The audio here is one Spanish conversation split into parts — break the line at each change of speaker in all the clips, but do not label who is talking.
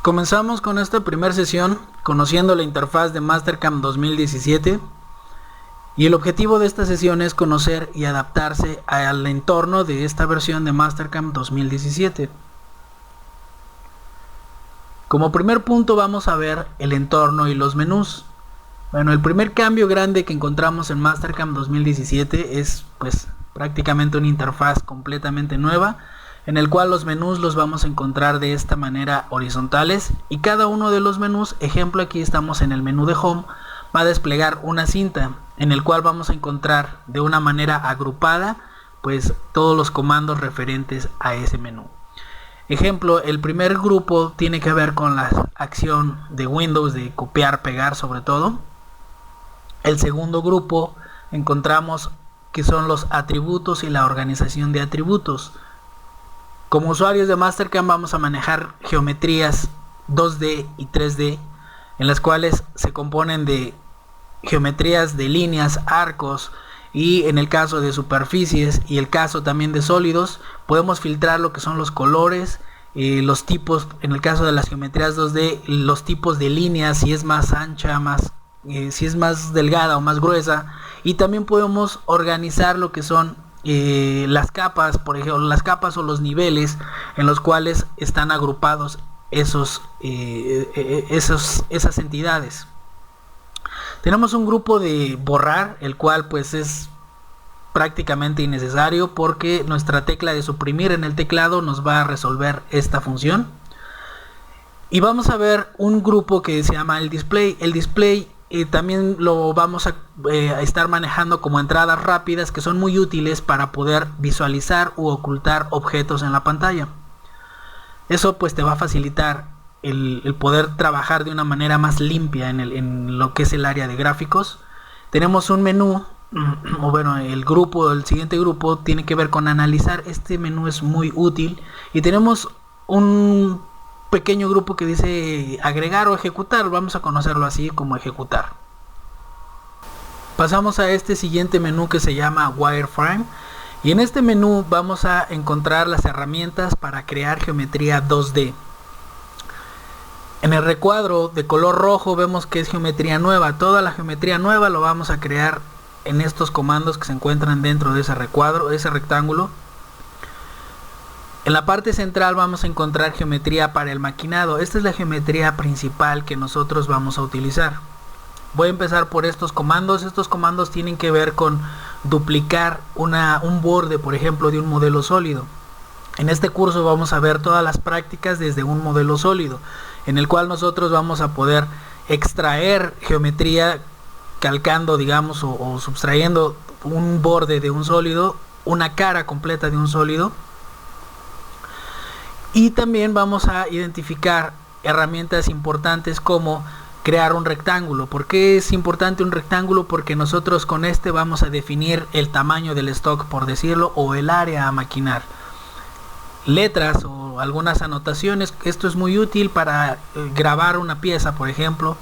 Comenzamos con esta primera sesión conociendo la interfaz de Mastercam 2017 y el objetivo de esta sesión es conocer y adaptarse al entorno de esta versión de Mastercam 2017. Como primer punto vamos a ver el entorno y los menús. Bueno, el primer cambio grande que encontramos en Mastercam 2017 es prácticamente una interfaz completamente nueva, en el cual los menús los vamos a encontrar de esta manera horizontales, y cada uno de los menús, ejemplo aquí estamos en el menú de Home, va a desplegar una cinta en el cual vamos a encontrar de una manera agrupada todos los comandos referentes a ese menú. Ejemplo, el primer grupo tiene que ver con la acción de Windows de copiar, pegar sobre todo. El segundo grupo encontramos que son los atributos y la organización de atributos. Como usuarios de Mastercam vamos a manejar geometrías 2D y 3D, en las cuales se componen de geometrías de líneas, arcos, y en el caso de superficies y el caso también de sólidos podemos filtrar lo que son los colores, los tipos. En el caso de las geometrías 2D, los tipos de líneas, si es más ancha, si es más delgada o más gruesa, y también podemos organizar lo que son las capas, por ejemplo, las capas o los niveles en los cuales están agrupados esas entidades. Tenemos un grupo de borrar, el cual es prácticamente innecesario porque nuestra tecla de suprimir en el teclado nos va a resolver esta función. Y vamos a ver un grupo que se llama el display. El display también lo vamos a estar manejando como entradas rápidas, que son muy útiles para poder visualizar u ocultar objetos en la pantalla. Eso te va a facilitar el poder trabajar de una manera más limpia en lo que es el área de gráficos. Tenemos un menú, o bueno, el siguiente grupo tiene que ver con analizar. Este menú es muy útil, y tenemos un pequeño grupo que dice agregar o ejecutar. Vamos a conocerlo así como ejecutar. Pasamos a este siguiente menú que se llama Wireframe, y en este menú vamos a encontrar las herramientas para crear geometría 2D. En el recuadro de color rojo vemos que es geometría nueva. Toda la geometría nueva lo vamos a crear en estos comandos que se encuentran dentro de ese recuadro, ese rectángulo. En la parte central vamos a encontrar geometría para el maquinado. Esta es la geometría principal que nosotros vamos a utilizar. Voy a empezar por estos comandos. Estos comandos tienen que ver con duplicar un borde, por ejemplo, de un modelo sólido. En este curso vamos a ver todas las prácticas desde un modelo sólido, en el cual nosotros vamos a poder extraer geometría calcando, digamos, o subtrayendo un borde de un sólido, una cara completa de un sólido. Y también vamos a identificar herramientas importantes como crear un rectángulo. ¿Por qué es importante un rectángulo? Porque nosotros con este vamos a definir el tamaño del stock, por decirlo, o el área a maquinar. Letras o algunas anotaciones. Esto es muy útil para grabar una pieza, por ejemplo.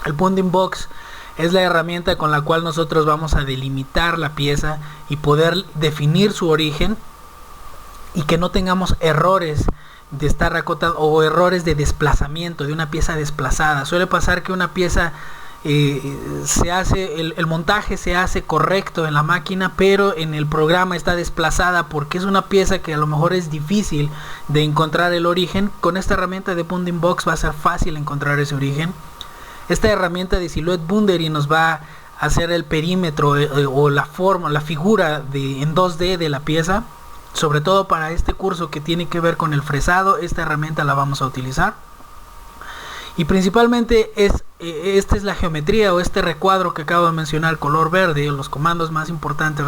El bounding box es la herramienta con la cual nosotros vamos a delimitar la pieza y poder definir su origen, y que no tengamos errores de estar acotado o errores de desplazamiento de una pieza desplazada. Suele pasar que una pieza el montaje se hace correcto en la máquina, pero en el programa está desplazada porque es una pieza que a lo mejor es difícil de encontrar el origen. Con esta herramienta de bounding box va a ser fácil encontrar ese origen. Esta herramienta de silhouette boundary nos va a hacer el perímetro o la forma, la figura en 2D de la pieza. Sobre todo para este curso que tiene que ver con el fresado, esta herramienta la vamos a utilizar. Y principalmente esta es la geometría o este recuadro que acabo de mencionar, color verde. Los comandos más importantes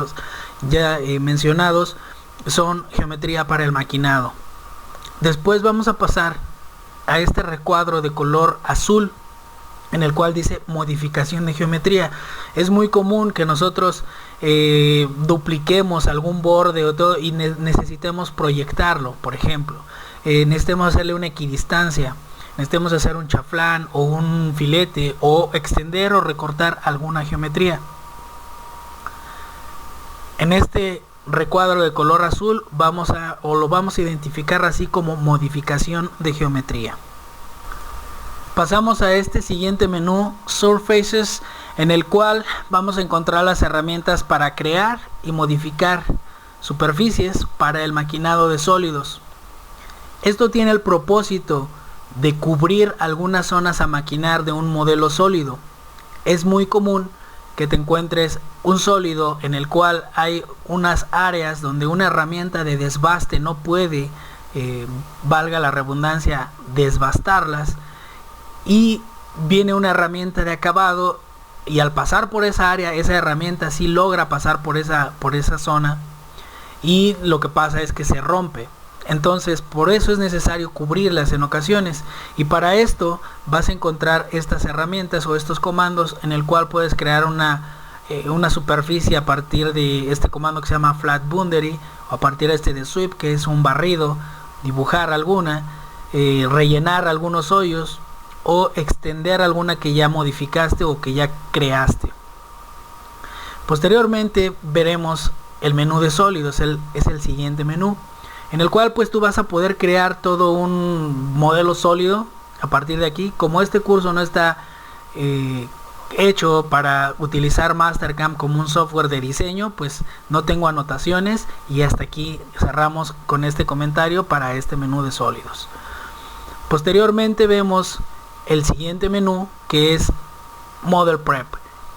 ya mencionados son geometría para el maquinado. Después vamos a pasar a este recuadro de color azul, en el cual dice modificación de geometría. Es muy común que nosotros dupliquemos algún borde o todo y necesitemos proyectarlo. Por ejemplo, necesitemos hacerle una equidistancia, necesitemos hacer un chaflán o un filete, o extender o recortar alguna geometría. En este recuadro de color azul lo vamos a identificar así como modificación de geometría. Pasamos a este siguiente menú, Surfaces, en el cual vamos a encontrar las herramientas para crear y modificar superficies para el maquinado de sólidos. Esto tiene el propósito de cubrir algunas zonas a maquinar de un modelo sólido. Es muy común que te encuentres un sólido en el cual hay unas áreas donde una herramienta de desbaste no puede, valga la redundancia, desbastarlas, y viene una herramienta de acabado y al pasar por esa área, esa herramienta sí logra pasar por esa zona, y lo que pasa es que se rompe. Entonces por eso es necesario cubrirlas en ocasiones, y para esto vas a encontrar estas herramientas o estos comandos en el cual puedes crear una superficie a partir de este comando que se llama Flat Boundary, o a partir de este de Sweep, que es un barrido, dibujar alguna, rellenar algunos hoyos o extender alguna que ya modificaste o que ya creaste. Posteriormente veremos el menú de sólidos, es el siguiente menú, en el cual pues tú vas a poder crear todo un modelo sólido a partir de aquí. Como este curso no está hecho para utilizar Mastercam como un software de diseño, pues no tengo anotaciones, y hasta aquí cerramos con este comentario para este menú de sólidos. Posteriormente vemos el siguiente menú, que es Model Prep.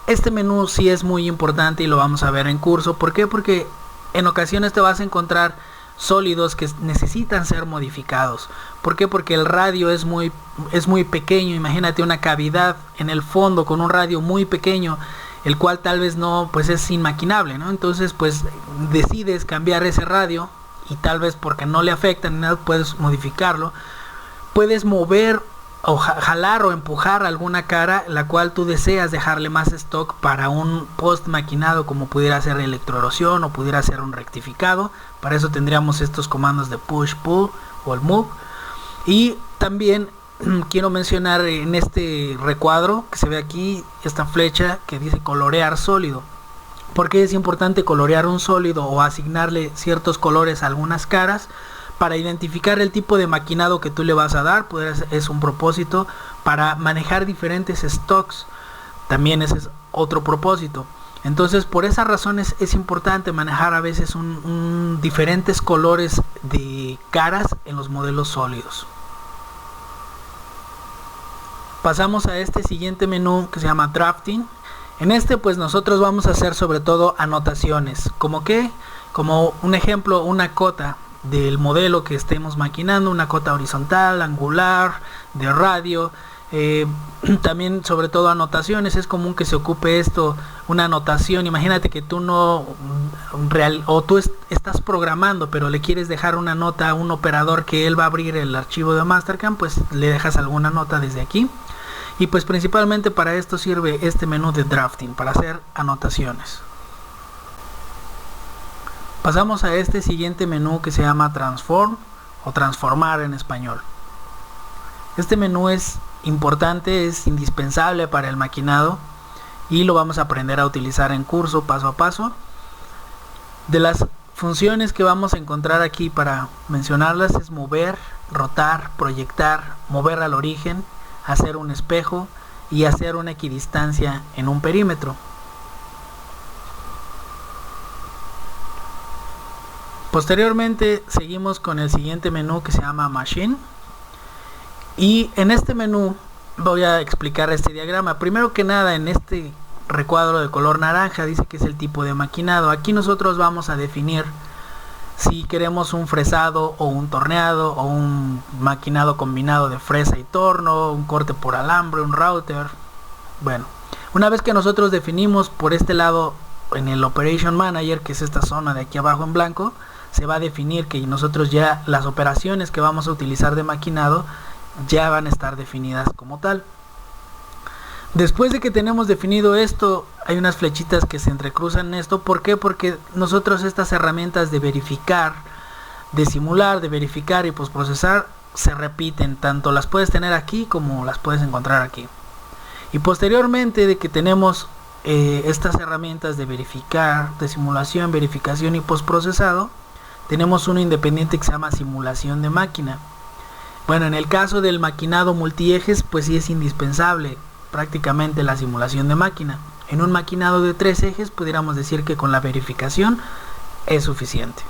Este menú sí es muy importante y lo vamos a ver en curso. ¿Por qué? Porque en ocasiones te vas a encontrar sólidos que necesitan ser modificados. ¿Por qué? Porque el radio es muy pequeño. Imagínate una cavidad en el fondo con un radio muy pequeño, el cual tal vez no, pues es inmaquinable, ¿no? Entonces pues decides cambiar ese radio, y tal vez porque no le afecta ni nada puedes modificarlo. Puedes mover o jalar o empujar alguna cara, la cual tú deseas dejarle más stock para un post maquinado, como pudiera ser electroerosión o pudiera ser un rectificado. Para eso tendríamos estos comandos de push, pull o el move. Y también quiero mencionar en este recuadro que se ve aquí, esta flecha que dice colorear sólido. ¿Por qué es importante colorear un sólido o asignarle ciertos colores a algunas caras? Para identificar el tipo de maquinado que tú le vas a dar, pues es un propósito. Para manejar diferentes stocks, también ese es otro propósito. Entonces por esas razones es importante manejar a veces diferentes colores de caras en los modelos sólidos. Pasamos a este siguiente menú que se llama Drafting. En este pues nosotros vamos a hacer sobre todo anotaciones, como un ejemplo, una cota del modelo que estemos maquinando, una cota horizontal, angular, de radio. También sobre todo anotaciones, es común que se ocupe esto, una anotación. Imagínate que tú tú estás programando, pero le quieres dejar una nota a un operador que él va a abrir el archivo de Mastercam, pues le dejas alguna nota desde aquí. Y pues principalmente para esto sirve este menú de Drafting, para hacer anotaciones. Pasamos a este siguiente menú que se llama Transform, o transformar en español. Este menú es importante, es indispensable para el maquinado, y lo vamos a aprender a utilizar en curso paso a paso. De las funciones que vamos a encontrar aquí para mencionarlas es mover, rotar, proyectar, mover al origen, hacer un espejo y hacer una equidistancia en un perímetro. Posteriormente seguimos con el siguiente menú que se llama Machine, y en este menú voy a explicar este diagrama. Primero que nada, en este recuadro de color naranja dice que es el tipo de maquinado. Aquí nosotros vamos a definir si queremos un fresado o un torneado o un maquinado combinado de fresa y torno, un corte por alambre, un router. Bueno, una vez que nosotros definimos por este lado en el Operation Manager, que es esta zona de aquí abajo en blanco, se va a definir que nosotros ya las operaciones que vamos a utilizar de maquinado ya van a estar definidas como tal. Después de que tenemos definido esto, hay unas flechitas que se entrecruzan en esto. ¿Por qué? Porque nosotros estas herramientas de verificar, de simular, de verificar y postprocesar se repiten. Tanto las puedes tener aquí como las puedes encontrar aquí. Y posteriormente de que tenemos estas herramientas de verificar, de simulación, verificación y postprocesado, tenemos uno independiente que se llama simulación de máquina. Bueno, en el caso del maquinado multiejes, pues sí es indispensable prácticamente la simulación de máquina. En un maquinado de 3 ejes pudiéramos decir que con la verificación es suficiente.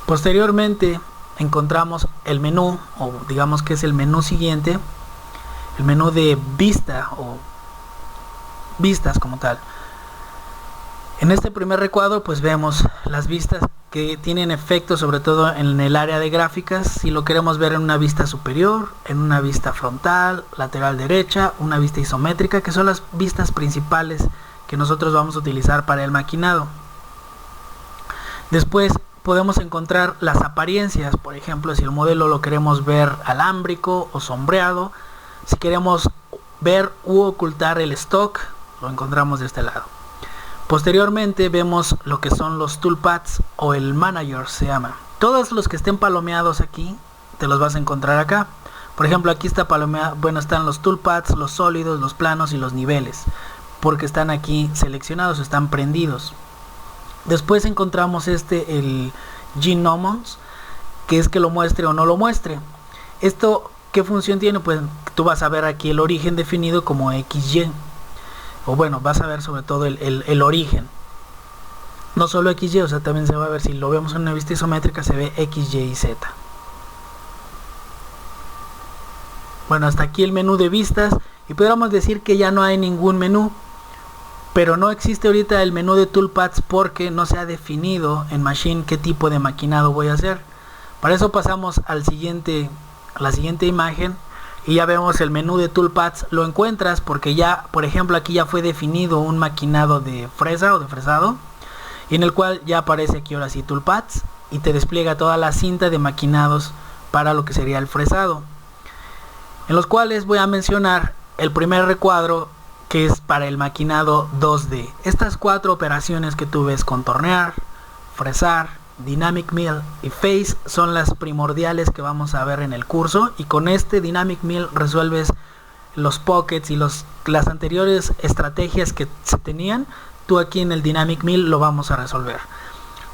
Posteriormente encontramos el menú, o digamos que es el menú siguiente, el menú de vista o vistas como tal. En este primer recuadro pues vemos las vistas que tienen efecto sobre todo en el área de gráficas, si lo queremos ver en una vista superior, en una vista frontal, lateral derecha, una vista isométrica, que son las vistas principales que nosotros vamos a utilizar para el maquinado. Después podemos encontrar las apariencias, por ejemplo, si el modelo lo queremos ver alámbrico o sombreado, si queremos ver u ocultar el stock, lo encontramos de este lado. Posteriormente vemos lo que son los toolpaths o el manager se llama. Todos los que estén palomeados aquí te los vas a encontrar acá. Por ejemplo, aquí está palomeado, bueno, están los toolpaths, los sólidos, los planos y los niveles, porque están aquí seleccionados, están prendidos. Después encontramos el Gnomons, que es que lo muestre o no lo muestre. Esto, ¿qué función tiene? Pues tú vas a ver aquí el origen definido como XY. O bueno, vas a ver sobre todo el origen. No solo XY, o sea, también se va a ver, si lo vemos en una vista isométrica, se ve X, Y y Z. Bueno, hasta aquí el menú de vistas. Y podríamos decir que ya no hay ningún menú. Pero no existe ahorita el menú de toolpaths porque no se ha definido en Machine qué tipo de maquinado voy a hacer. Para eso pasamos a la siguiente imagen. Y ya vemos el menú de toolpaths, lo encuentras porque ya, por ejemplo, aquí ya fue definido un maquinado de fresa o de fresado, y en el cual ya aparece aquí ahora sí toolpaths y te despliega toda la cinta de maquinados para lo que sería el fresado, en los cuales voy a mencionar el primer recuadro, que es para el maquinado 2D. Estas 4 operaciones que tú ves, contornear, fresar, Dynamic Mill y Face, son las primordiales que vamos a ver en el curso, y con este Dynamic Mill resuelves los pockets y las anteriores estrategias que se tenían. Tú aquí en el Dynamic Mill lo vamos a resolver.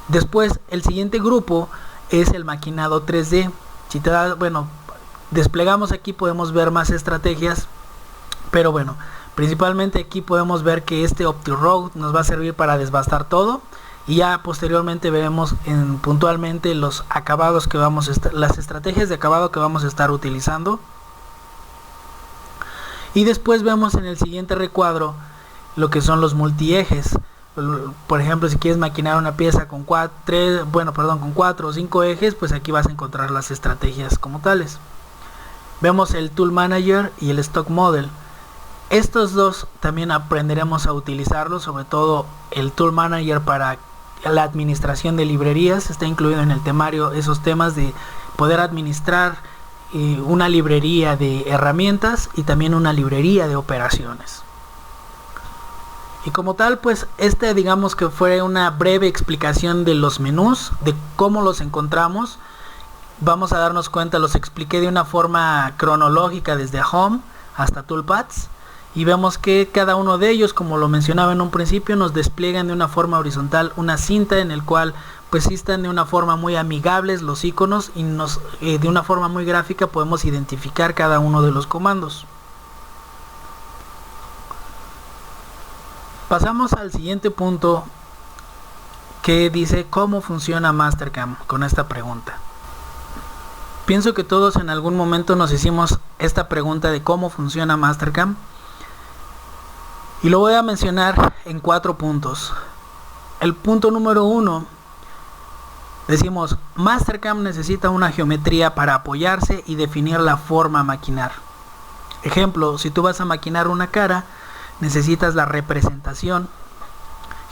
Después el siguiente grupo es el maquinado 3D. Si te da, bueno, desplegamos aquí, podemos ver más estrategias, pero bueno, principalmente aquí podemos ver que este OptiRoad nos va a servir para desbastar todo. Y ya posteriormente veremos puntualmente los acabados que vamos a las estrategias de acabado que vamos a estar utilizando. Y después vemos en el siguiente recuadro lo que son los multiejes. Por ejemplo, si quieres maquinar una pieza con 4 o 5 ejes, pues aquí vas a encontrar las estrategias como tales. Vemos el Tool Manager y el Stock Model. Estos dos también aprenderemos a utilizarlos, sobre todo el Tool Manager para la administración de librerías. Está incluido en el temario esos temas de poder administrar una librería de herramientas y también una librería de operaciones. Y como tal, pues digamos que fue una breve explicación de los menús, de cómo los encontramos. Vamos a darnos cuenta, los expliqué de una forma cronológica desde Home hasta Toolpaths. Y vemos que cada uno de ellos, como lo mencionaba en un principio, nos despliegan de una forma horizontal una cinta en el cual pues sí están de una forma muy amigables los iconos, y de una forma muy gráfica podemos identificar cada uno de los comandos. Pasamos al siguiente punto, que dice cómo funciona Mastercam, con esta pregunta. Pienso que todos en algún momento nos hicimos esta pregunta de cómo funciona Mastercam. Y lo voy a mencionar en 4 puntos. El punto número 1, decimos, Mastercam necesita una geometría para apoyarse y definir la forma a maquinar. Ejemplo, si tú vas a maquinar una cara, necesitas la representación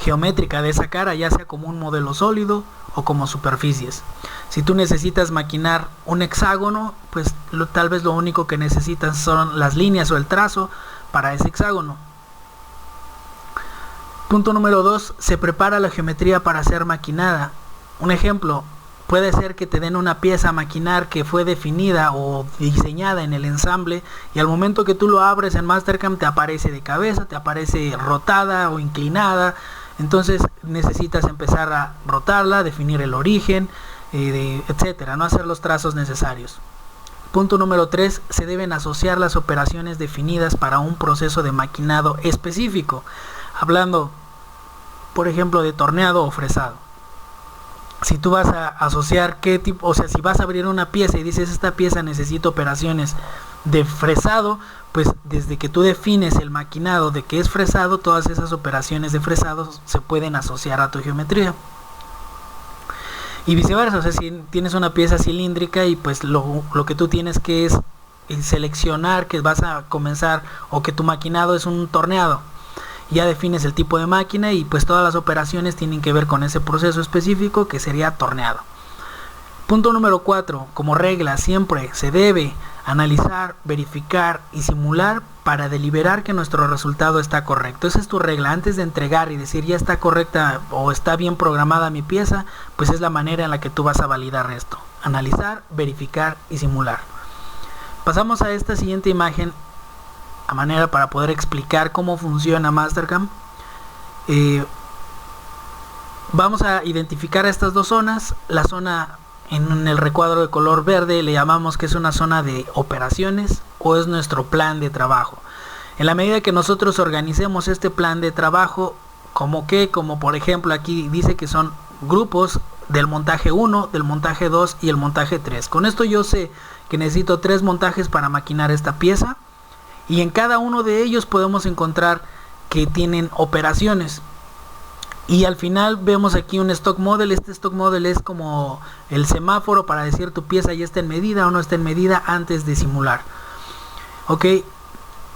geométrica de esa cara, ya sea como un modelo sólido o como superficies. Si tú necesitas maquinar un hexágono, pues tal vez lo único que necesitas son las líneas o el trazo para ese hexágono. Punto número 2, se prepara la geometría para ser maquinada. Un ejemplo, puede ser que te den una pieza a maquinar que fue definida o diseñada en el ensamble, y al momento que tú lo abres en Mastercam te aparece de cabeza, te aparece rotada o inclinada. Entonces necesitas empezar a rotarla, definir el origen, etcétera, no hacer los trazos necesarios. Punto número 3, se deben asociar las operaciones definidas para un proceso de maquinado específico, hablando por ejemplo de torneado o fresado. Si tú vas a asociar qué tipo, o sea, si vas a abrir una pieza y dices esta pieza necesita operaciones de fresado, pues desde que tú defines el maquinado de que es fresado, todas esas operaciones de fresado se pueden asociar a tu geometría. Y viceversa, o sea, si tienes una pieza cilíndrica y pues lo que tú tienes que es seleccionar que vas a comenzar o que tu maquinado es un torneado. Ya defines el tipo de máquina y pues todas las operaciones tienen que ver con ese proceso específico que sería torneado. Punto número 4, como regla siempre se debe analizar, verificar y simular para deliberar que nuestro resultado está correcto. Esa es tu regla. Antes de entregar y decir ya está correcta o está bien programada mi pieza, pues es la manera en la que tú vas a validar esto. Analizar, verificar y simular. Pasamos a esta siguiente imagen a manera para poder explicar cómo funciona Mastercam. Vamos a identificar estas dos zonas. La zona en el recuadro de color verde le llamamos que es una zona de operaciones o es nuestro plan de trabajo. En la medida que nosotros organicemos este plan de trabajo, como por ejemplo aquí dice que son grupos del montaje 1, del montaje 2 y el montaje 3. Con esto yo sé que necesito 3 montajes para maquinar esta pieza. Y en cada uno de ellos podemos encontrar que tienen operaciones. Y al final vemos aquí un stock model. Este stock model es como el semáforo para decir tu pieza ya está en medida o no está en medida antes de simular. Ok.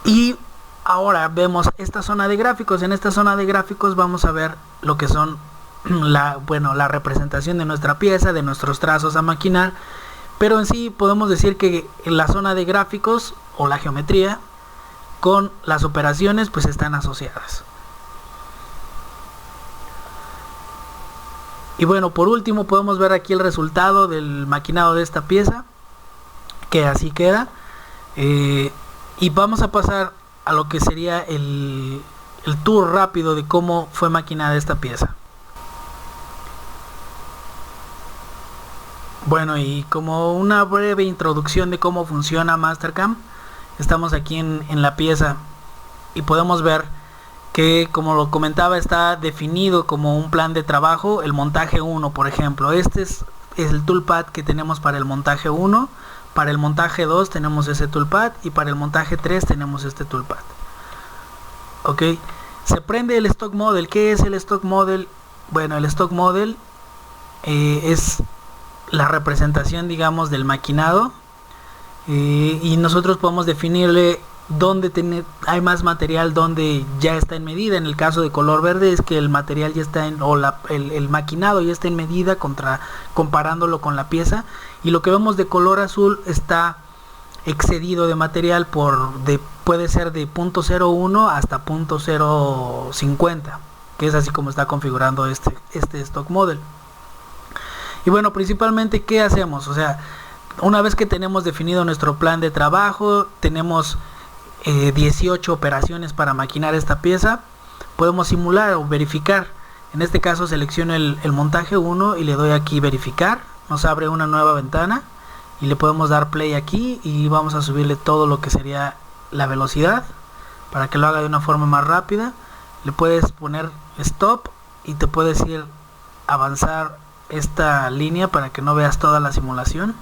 Y ahora vemos esta zona de gráficos. En esta zona de gráficos vamos a ver lo que son la representación de nuestra pieza, de nuestros trazos a maquinar. Pero en sí podemos decir que la zona de gráficos o la geometría con las operaciones pues están asociadas. Y bueno, por último podemos ver aquí el resultado del maquinado de esta pieza, que así queda. Y vamos a pasar a lo que sería el tour rápido de cómo fue maquinada esta pieza. Bueno, y como una breve introducción de cómo funciona Mastercam, estamos aquí en la pieza y podemos ver que, como lo comentaba, está definido como un plan de trabajo el montaje 1, por ejemplo. Este es el toolpad que tenemos para el montaje 1, para el montaje 2 tenemos ese toolpad y para el montaje 3 tenemos este toolpad. Ok, se prende el stock model. ¿Qué es el stock model? Bueno, el stock model es la representación, digamos, del maquinado. Y nosotros podemos definirle dónde hay más material, donde ya está en medida. En el caso de color verde es que el material ya está el maquinado ya está en medida comparándolo con la pieza, y lo que vemos de color azul está excedido de material puede ser de 0.01 hasta 0.050, que es así como está configurando este stock model. Y bueno, principalmente ¿qué hacemos? O sea, una vez que tenemos definido nuestro plan de trabajo, tenemos 18 operaciones para maquinar esta pieza, podemos simular o verificar. En este caso selecciono el montaje 1 y le doy aquí verificar. Nos abre una nueva ventana y le podemos dar play aquí y vamos a subirle todo lo que sería la velocidad para que lo haga de una forma más rápida. Le puedes poner stop y te puedes ir avanzar esta línea para que no veas toda la simulación.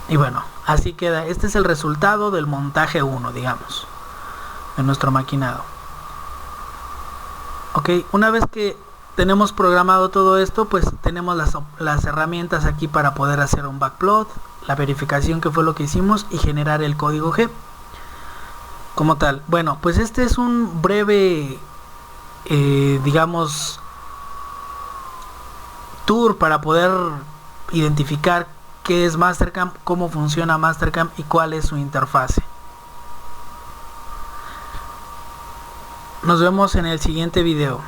Y bueno, así queda. Este es el resultado del montaje 1, digamos, de nuestro maquinado. Ok, una vez que tenemos programado todo esto, pues tenemos las herramientas aquí para poder hacer un backplot, la verificación que fue lo que hicimos y generar el código G como tal. Bueno, pues este es un breve digamos tour para poder identificar qué es Mastercam, cómo funciona Mastercam y cuál es su interfase. Nos vemos en el siguiente video.